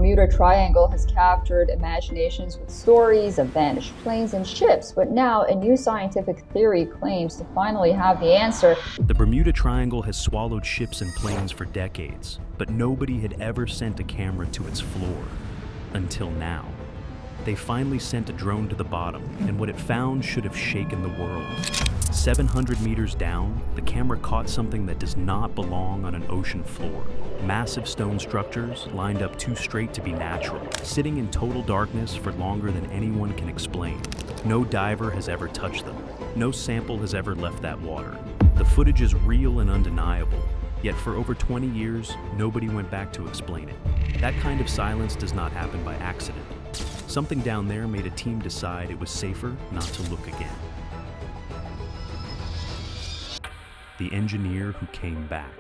Bermuda Triangle has captured imaginations with stories of vanished planes and ships, but now a new scientific theory claims to finally have the answer. The Bermuda Triangle has swallowed ships and planes for decades, but nobody had ever sent a camera to its floor. Until now. They finally sent a drone to the bottom, and what it found should have shaken the world. 700 meters down, the camera caught something that does not belong on an ocean floor. Massive stone structures lined up too straight to be natural, sitting in total darkness for longer than anyone can explain. No diver has ever touched them. No sample has ever left that water. The footage is real and undeniable, yet for over 20 years, nobody went back to explain it. That kind of silence does not happen by accident. Something down there made a team decide it was safer not to look again. The engineer who came back.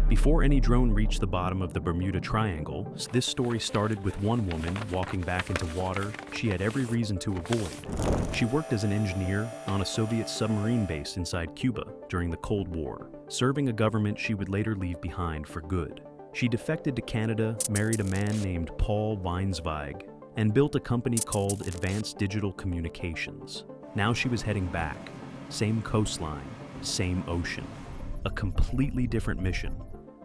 Before any drone reached the bottom of the Bermuda Triangle, this story started with one woman walking back into water she had every reason to avoid. She worked as an engineer on a Soviet submarine base inside Cuba during the Cold War, serving a government she would later leave behind for good. She defected to Canada, married a man named Paul Weinsweig, and built a company called Advanced Digital Communications. Now she was heading back. Same coastline, same ocean. A completely different mission.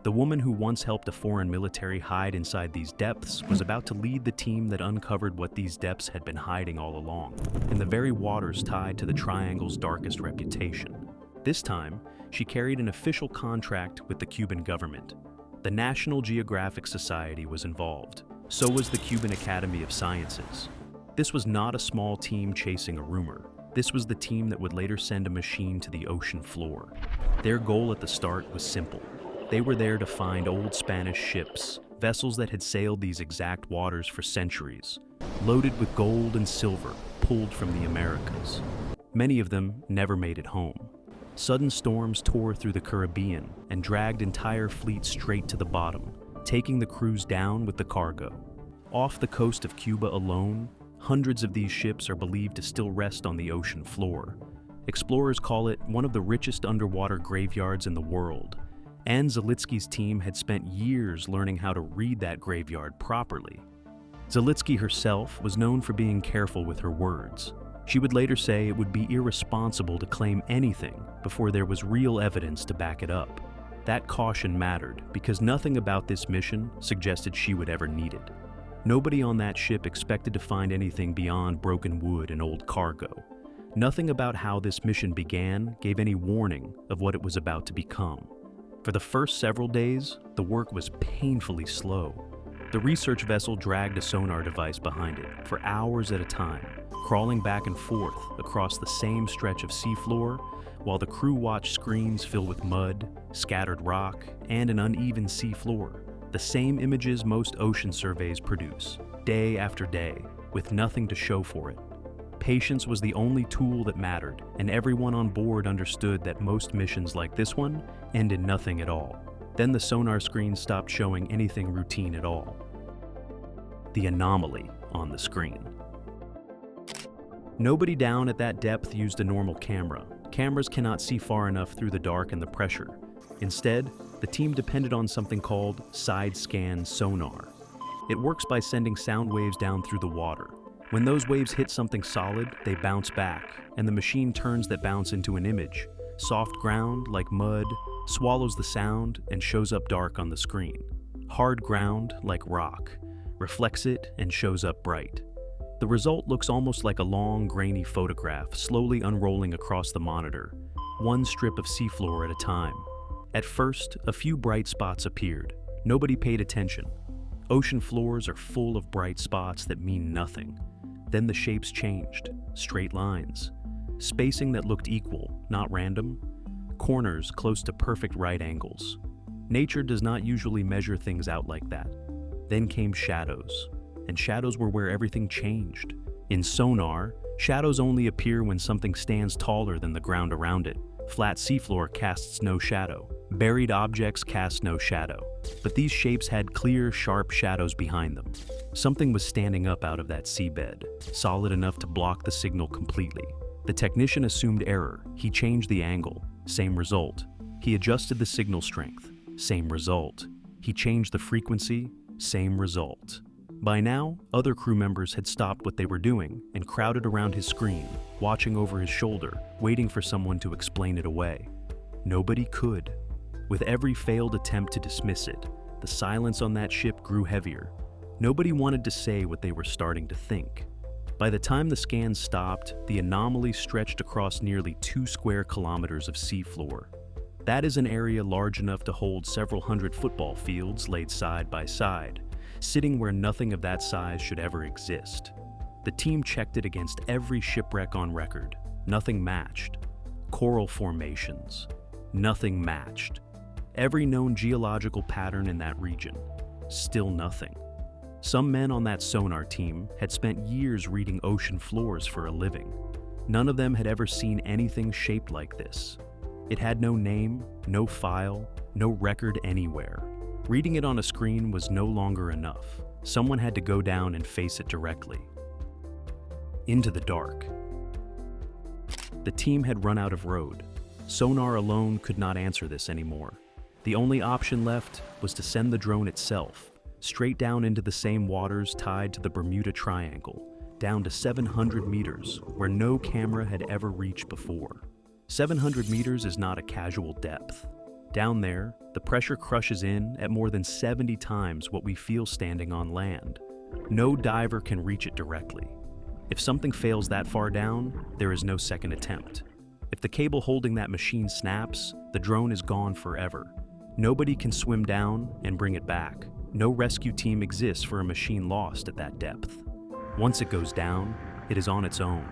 The woman who once helped a foreign military hide inside these depths was about to lead the team that uncovered what these depths had been hiding all along, in the very waters tied to the Triangle's darkest reputation. This time, she carried an official contract with the Cuban government. The National Geographic Society was involved. So was the Cuban Academy of Sciences. This was not a small team chasing a rumor. This was the team that would later send a machine to the ocean floor. Their goal at the start was simple. They were there to find old Spanish ships, vessels that had sailed these exact waters for centuries, loaded with gold and silver, pulled from the Americas. Many of them never made it home. Sudden storms tore through the Caribbean and dragged entire fleets straight to the bottom, taking the crews down with the cargo. Off the coast of Cuba alone, hundreds of these ships are believed to still rest on the ocean floor. Explorers call it one of the richest underwater graveyards in the world. Anne Zalitsky's team had spent years learning how to read that graveyard properly. Zalitsky herself was known for being careful with her words. She would later say it would be irresponsible to claim anything before there was real evidence to back it up. That caution mattered because nothing about this mission suggested she would ever need it. Nobody on that ship expected to find anything beyond broken wood and old cargo. Nothing about how this mission began gave any warning of what it was about to become. For the first several days, the work was painfully slow. The research vessel dragged a sonar device behind it for hours at a time, crawling back and forth across the same stretch of seafloor while the crew watched screens filled with mud, scattered rock, and an uneven seafloor. The same images most ocean surveys produce, day after day, with nothing to show for it. Patience was the only tool that mattered, and everyone on board understood that most missions like this one end in nothing at all. Then the sonar screen stopped showing anything routine at all. The anomaly on the screen. Nobody down at that depth used a normal camera. Cameras cannot see far enough through the dark and the pressure. Instead, the team depended on something called side-scan sonar. It works by sending sound waves down through the water. When those waves hit something solid, they bounce back, and the machine turns that bounce into an image. Soft ground, like mud, swallows the sound and shows up dark on the screen. Hard ground, like rock, reflects it and shows up bright. The result looks almost like a long, grainy photograph slowly unrolling across the monitor, one strip of seafloor at a time. At first, a few bright spots appeared. Nobody paid attention. Ocean floors are full of bright spots that mean nothing. Then the shapes changed, straight lines, spacing that looked equal, not random, corners close to perfect right angles. Nature does not usually measure things out like that. Then came shadows, and shadows were where everything changed. In sonar, shadows only appear when something stands taller than the ground around it. Flat seafloor casts no shadow. Buried objects cast no shadow. But these shapes had clear, sharp shadows behind them. Something was standing up out of that seabed, solid enough to block the signal completely. The technician assumed error. He changed the angle. Same result. He adjusted the signal strength. Same result. He changed the frequency. same result. By now, other crew members had stopped what they were doing and crowded around his screen, watching over his shoulder, waiting for someone to explain it away. Nobody could. With every failed attempt to dismiss it, the silence on that ship grew heavier. Nobody wanted to say what they were starting to think. By the time the scans stopped, the anomaly stretched across nearly 2 square kilometers of seafloor. That is an area large enough to hold several hundred football fields laid side by side, sitting where nothing of that size should ever exist. The team checked it against every shipwreck on record. Nothing matched. Coral formations. Nothing matched. Every known geological pattern in that region. Still nothing. Some men on that sonar team had spent years reading ocean floors for a living. None of them had ever seen anything shaped like this. It had no name, no file, no record anywhere. Reading it on a screen was no longer enough. Someone had to go down and face it directly. Into the dark. The team had run out of road. Sonar alone could not answer this anymore. The only option left was to send the drone itself, straight down into the same waters tied to the Bermuda Triangle, down to 700 meters, where no camera had ever reached before. 700 meters is not a casual depth. Down there, the pressure crushes in at more than 70 times what we feel standing on land. No diver can reach it directly. If something fails that far down, there is no second attempt. If the cable holding that machine snaps, the drone is gone forever. Nobody can swim down and bring it back. No rescue team exists for a machine lost at that depth. Once it goes down, it is on its own.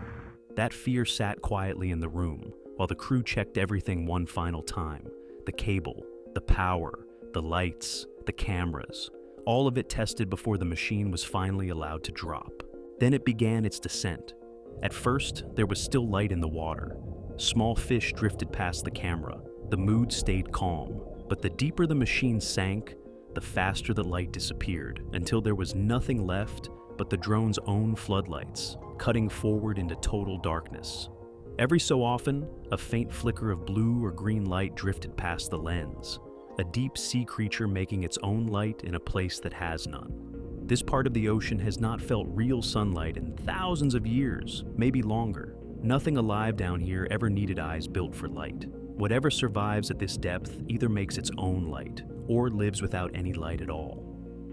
That fear sat quietly in the room, while the crew checked everything one final time. The cable, the power, the lights, the cameras, all of it tested before the machine was finally allowed to drop. Then it began its descent. At first, there was still light in the water. Small fish drifted past the camera. The mood stayed calm, but the deeper the machine sank, the faster the light disappeared, until there was nothing left but the drone's own floodlights, cutting forward into total darkness. Every so often, a faint flicker of blue or green light drifted past the lens, a deep sea creature making its own light in a place that has none. This part of the ocean has not felt real sunlight in thousands of years, maybe longer. Nothing alive down here ever needed eyes built for light. Whatever survives at this depth either makes its own light, or lives without any light at all.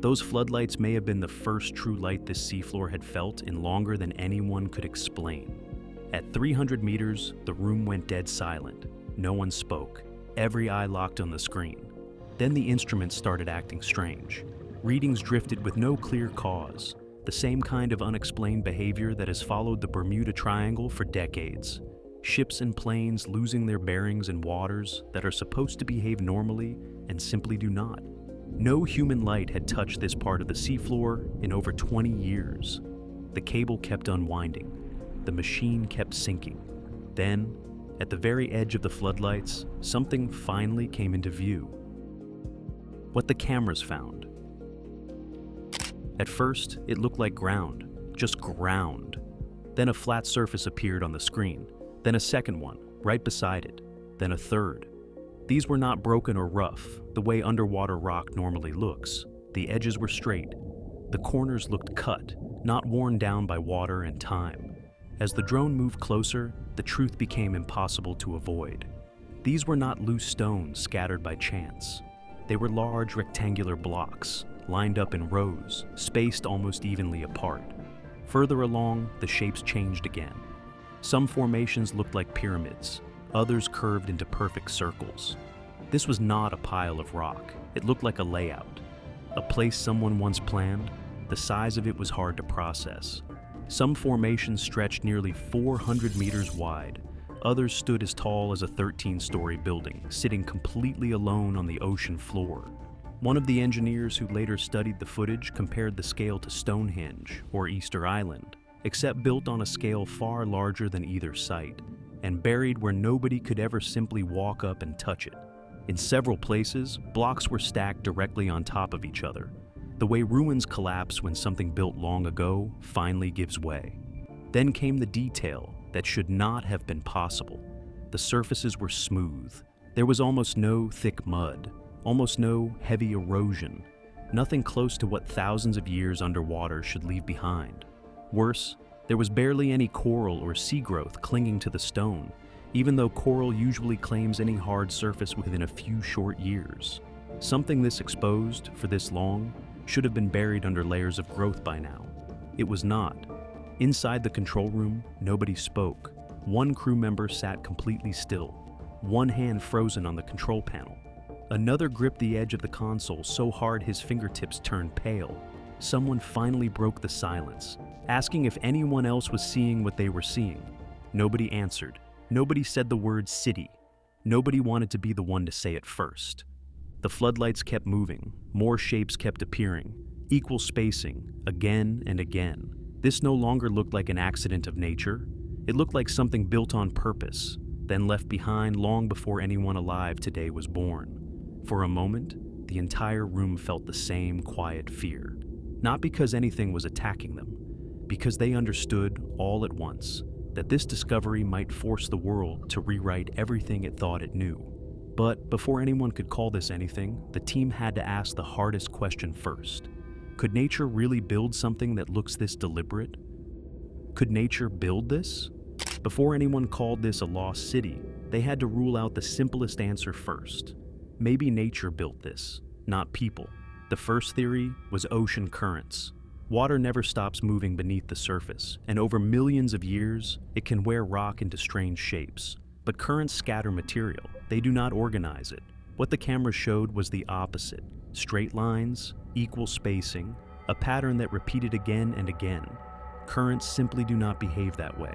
Those floodlights may have been the first true light this seafloor had felt in longer than anyone could explain. At 300 meters, the room went dead silent. No one spoke. Every eye locked on the screen. Then the instruments started acting strange. Readings drifted with no clear cause, the same kind of unexplained behavior that has followed the Bermuda Triangle for decades. Ships and planes losing their bearings in waters that are supposed to behave normally and simply do not. No human light had touched this part of the seafloor in over 20 years. The cable kept unwinding. The machine kept sinking. Then, at the very edge of the floodlights, something finally came into view. What the cameras found. At first, it looked like ground, just ground. Then a flat surface appeared on the screen, then a second one, right beside it, then a third. These were not broken or rough, the way underwater rock normally looks. The edges were straight. The corners looked cut, not worn down by water and time. As the drone moved closer, the truth became impossible to avoid. These were not loose stones scattered by chance. They were large rectangular blocks, lined up in rows, spaced almost evenly apart. Further along, the shapes changed again. Some formations looked like pyramids, others curved into perfect circles. This was not a pile of rock. It looked like a layout. A place someone once planned. The size of it was hard to process. Some formations stretched nearly 400 meters wide. Others stood as tall as a 13-story building, sitting completely alone on the ocean floor. One of the engineers who later studied the footage compared the scale to Stonehenge or Easter Island, except built on a scale far larger than either site, and buried where nobody could ever simply walk up and touch it. In several places, blocks were stacked directly on top of each other. The way ruins collapse when something built long ago finally gives way. Then came the detail that should not have been possible. The surfaces were smooth. There was almost no thick mud, almost no heavy erosion. nothing close to what thousands of years underwater should leave behind. Worse, there was barely any coral or sea growth clinging to the stone, even though coral usually claims any hard surface within a few short years. Something this exposed for this long should have been buried under layers of growth by now. It was not. Inside the control room, nobody spoke. One crew member sat completely still, one hand frozen on the control panel. Another gripped the edge of the console so hard his fingertips turned pale. Someone finally broke the silence, asking if anyone else was seeing what they were seeing. Nobody answered. Nobody said the word city. Nobody wanted to be the one to say it first. The floodlights kept moving, more shapes kept appearing, equal spacing, again and again. This no longer looked like an accident of nature. It looked like something built on purpose, then left behind long before anyone alive today was born. For a moment, the entire room felt the same quiet fear. Not because anything was attacking them, because they understood all at once that this discovery might force the world to rewrite everything it thought it knew. But before anyone could call this anything, the team had to ask the hardest question first. Could nature really build something that looks this deliberate? Could nature build this? Before anyone called this a lost city, they had to rule out the simplest answer first. Maybe nature built this, not people. The first theory was ocean currents. Water never stops moving beneath the surface, and over millions of years, it can wear rock into strange shapes. But currents scatter material. They do not organize it. What the camera showed was the opposite. Straight lines, equal spacing, a pattern that repeated again and again. Currents simply do not behave that way.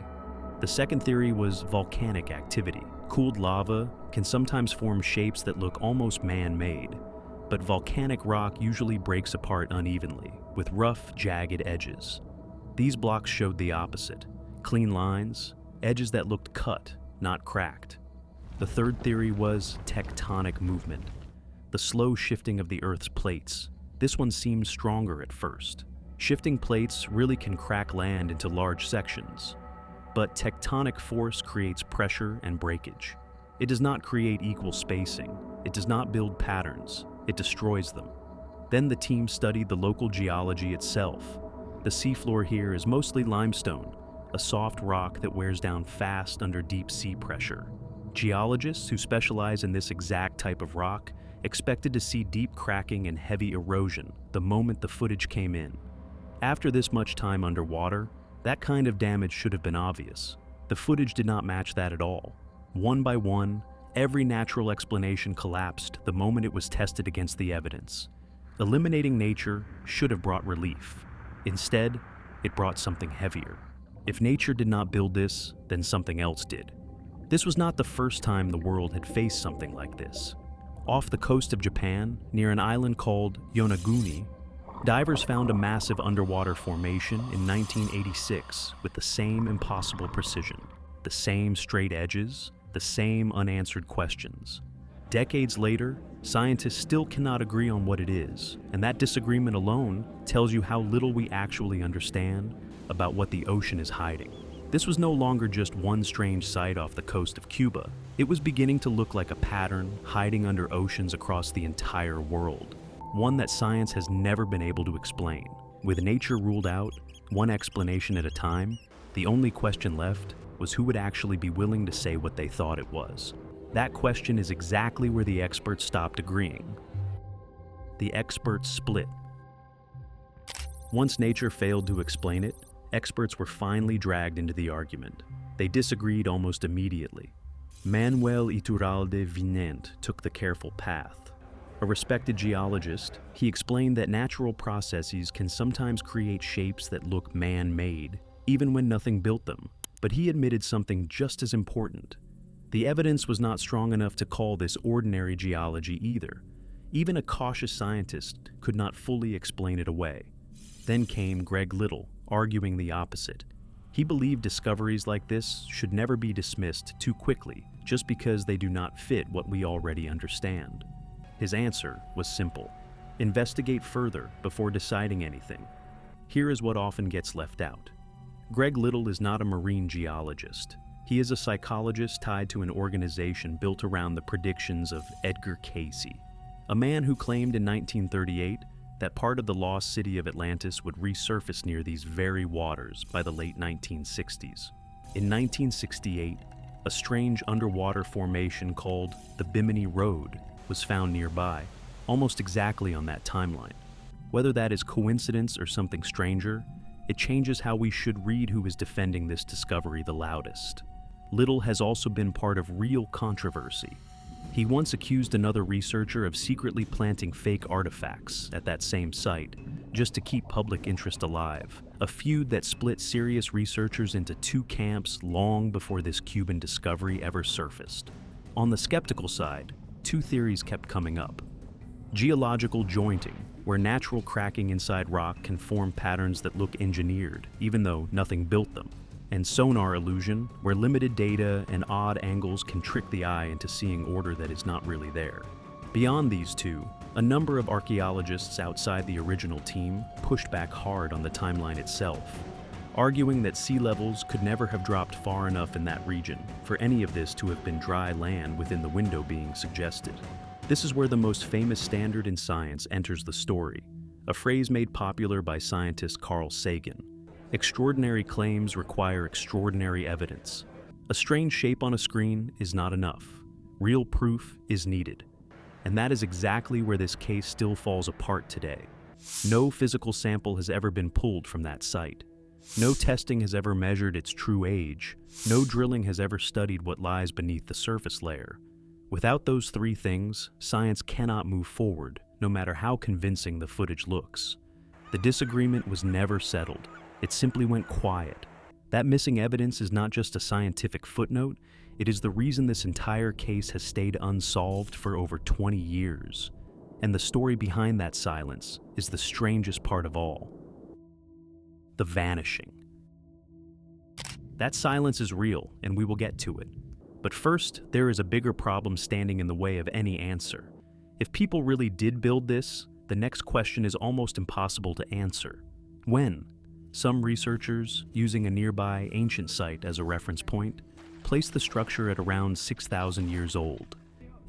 The second theory was volcanic activity. Cooled lava can sometimes form shapes that look almost man-made, but volcanic rock usually breaks apart unevenly, with rough, jagged edges. These blocks showed the opposite. Clean lines, edges that looked cut, not cracked. The third theory was tectonic movement, the slow shifting of the Earth's plates. This one seemed stronger at first. Shifting plates really can crack land into large sections. But tectonic force creates pressure and breakage. It does not create equal spacing. It does not build patterns. It destroys them. Then the team studied the local geology itself. The seafloor here is mostly limestone, a soft rock that wears down fast under deep sea pressure. Geologists who specialize in this exact type of rock expected to see deep cracking and heavy erosion the moment the footage came in. After this much time underwater, that kind of damage should have been obvious. The footage did not match that at all. One by one, every natural explanation collapsed the moment it was tested against the evidence. Eliminating nature should have brought relief. Instead, it brought something heavier. If nature did not build this, then something else did. This was not the first time the world had faced something like this. Off the coast of Japan, near an island called Yonaguni, divers found a massive underwater formation in 1986 with the same impossible precision, the same straight edges, the same unanswered questions. Decades later, scientists still cannot agree on what it is, and that disagreement alone tells you how little we actually understand about what the ocean is hiding. This was no longer just one strange sight off the coast of Cuba. It was beginning to look like a pattern hiding under oceans across the entire world, one that science has never been able to explain. With nature ruled out, one explanation at a time, the only question left was who would actually be willing to say what they thought it was. That question is exactly where the experts stopped agreeing. The experts split. Once nature failed to explain it, experts were finally dragged into the argument. They disagreed almost immediately. Manuel Iturralde Vinent took the careful path. A respected geologist, he explained that natural processes can sometimes create shapes that look man-made, even when nothing built them. But he admitted something just as important. The evidence was not strong enough to call this ordinary geology either. Even a cautious scientist could not fully explain it away. Then came Greg Little, arguing the opposite. He believed discoveries like this should never be dismissed too quickly, just because they do not fit what we already understand. His answer was simple: investigate further before deciding anything. Here is what often gets left out. Greg Little is not a marine geologist. He is a psychologist tied to an organization built around the predictions of Edgar Cayce, a man who claimed in 1938 that part of the lost city of Atlantis would resurface near these very waters by the late 1960s. In 1968, a strange underwater formation called the Bimini Road was found nearby, almost exactly on that timeline. Whether that is coincidence or something stranger, it changes how we should read who is defending this discovery the loudest. Little has also been part of real controversy. He once accused another researcher of secretly planting fake artifacts at that same site, just to keep public interest alive, a feud that split serious researchers into two camps long before this Cuban discovery ever surfaced. On the skeptical side, two theories kept coming up. Geological jointing, where natural cracking inside rock can form patterns that look engineered, even though nothing built them. And sonar illusion, where limited data and odd angles can trick the eye into seeing order that is not really there. Beyond these two, a number of archaeologists outside the original team pushed back hard on the timeline itself, arguing that sea levels could never have dropped far enough in that region for any of this to have been dry land within the window being suggested. This is where the most famous standard in science enters the story, a phrase made popular by scientist Carl Sagan. Extraordinary claims require extraordinary evidence. A strange shape on a screen is not enough. Real proof is needed. And that is exactly where this case still falls apart today. No physical sample has ever been pulled from that site. No testing has ever measured its true age. No drilling has ever studied what lies beneath the surface layer. Without those three things, science cannot move forward, no matter how convincing the footage looks. The disagreement was never settled. It simply went quiet. That missing evidence is not just a scientific footnote, it is the reason this entire case has stayed unsolved for over 20 years. And the story behind that silence is the strangest part of all. The vanishing. That silence is real, and we will get to it. But first, there is a bigger problem standing in the way of any answer. If people really did build this, the next question is almost impossible to answer. When? Some researchers, using a nearby ancient site as a reference point, place the structure at around 6,000 years old.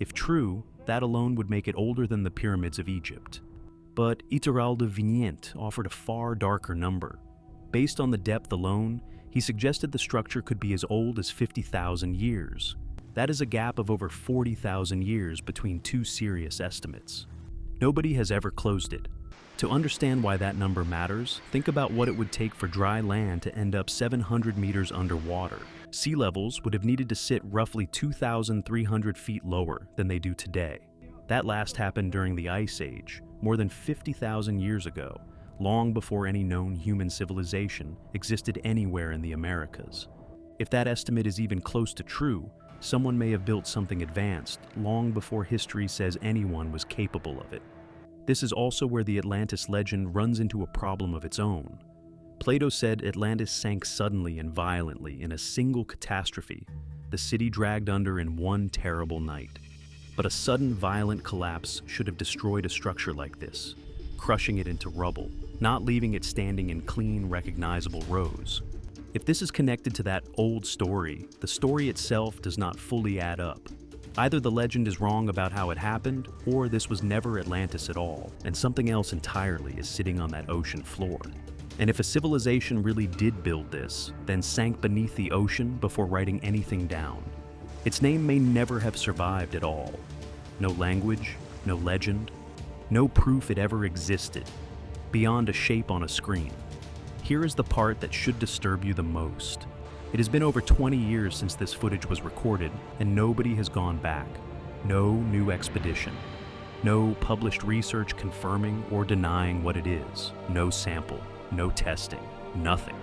If true, that alone would make it older than the pyramids of Egypt. But Iturralde Vignient offered a far darker number. Based on the depth alone, he suggested the structure could be as old as 50,000 years. That is a gap of over 40,000 years between two serious estimates. Nobody has ever closed it. To understand why that number matters, think about what it would take for dry land to end up 700 meters underwater. Sea levels would have needed to sit roughly 2,300 feet lower than they do today. That last happened during the Ice Age, more than 50,000 years ago, long before any known human civilization existed anywhere in the Americas. If that estimate is even close to true, someone may have built something advanced long before history says anyone was capable of it. This is also where the Atlantis legend runs into a problem of its own. Plato said Atlantis sank suddenly and violently in a single catastrophe, the city dragged under in one terrible night. But a sudden violent collapse should have destroyed a structure like this, crushing it into rubble, not leaving it standing in clean, recognizable rows. If this is connected to that old story, the story itself does not fully add up. Either the legend is wrong about how it happened, or this was never Atlantis at all, and something else entirely is sitting on that ocean floor. And if a civilization really did build this, then sank beneath the ocean before writing anything down, its name may never have survived at all. No language, no legend, no proof it ever existed, beyond a shape on a screen. Here is the part that should disturb you the most. It has been over 20 years since this footage was recorded, and nobody has gone back. No new expedition. No published research confirming or denying what it is. No sample. No testing. Nothing.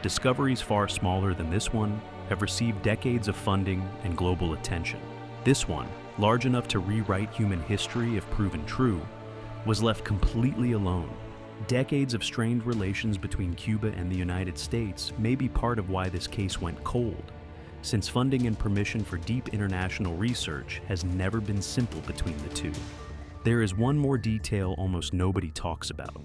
Discoveries far smaller than this one have received decades of funding and global attention. This one, large enough to rewrite human history if proven true, was left completely alone. Decades of strained relations between Cuba and the United States may be part of why this case went cold, since funding and permission for deep international research has never been simple between the two. There is one more detail almost nobody talks about.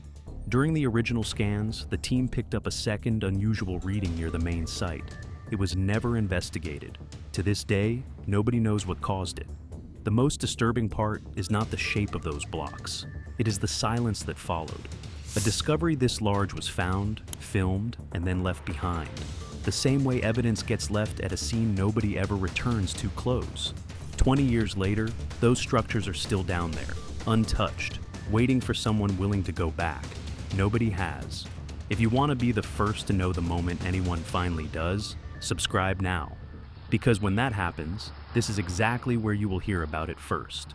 During the original scans, the team picked up a second unusual reading near the main site. It was never investigated. To this day, nobody knows what caused it. The most disturbing part is not the shape of those blocks. It is the silence that followed. A discovery this large was found, filmed, and then left behind. The same way evidence gets left at a scene nobody ever returns to close. 20 years later, those structures are still down there, untouched, waiting for someone willing to go back. Nobody has. If you want to be the first to know the moment anyone finally does, subscribe now. Because when that happens, this is exactly where you will hear about it first.